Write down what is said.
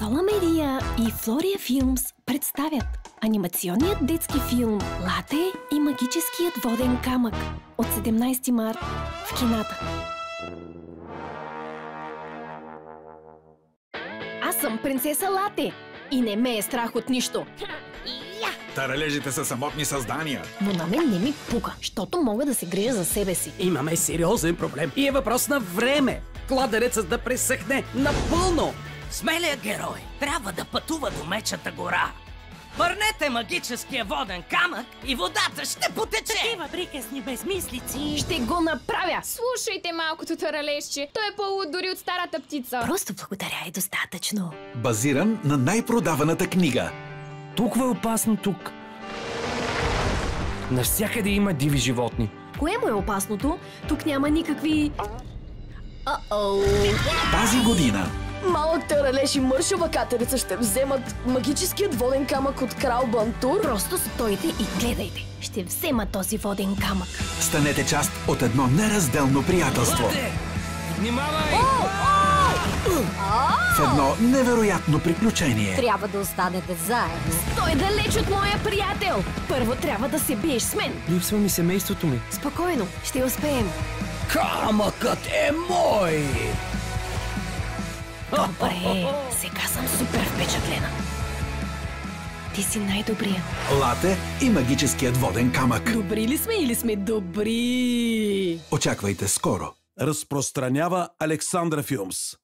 Сола Медия и Флория Филмс представят анимационният детски филм Лате и магическият воден камък от 17 март в кината. Аз съм принцеса Лате и не ме е страх от нищо. Таралежите са самотни създания. Но на мен не ми пука, защото мога да се грижа за себе си. Имаме сериозен проблем и е въпрос на време. Кладенецът да пресъхне напълно. Смелият герой трябва да пътува до Мечата гора. Върнете магическия воден камък и водата ще потече! Такива приказни безмислици! Ще го направя! Слушайте малкото таралежче, той е по-луд дори от старата птица. Просто благодаря е достатъчно. Базиран на най-продаваната книга. Толкова е опасно тук. Навсякъде има диви животни. Кое му е опасното? Тук няма никакви... Тази година Малък таралеж и мършава катерица ще вземат магическият воден камък от крал Бантур. Просто стойте и гледайте. Ще взема този воден камък. станете част от едно неразделно приятелство. Внимавай! В едно невероятно приключение. Трябва да останете заедно. Стой далеч от моя приятел! Първо трябва да се биеш с мен. Липсва ми семейството ми. Спокойно, ще успеем. Камъкът е мой! Добре, сега съм супер впечатлена. Ти си най-добрия. Лате и магическият воден камък. Добри ли сме или сме добри? Очаквайте скоро. Разпространява Александра Филмс.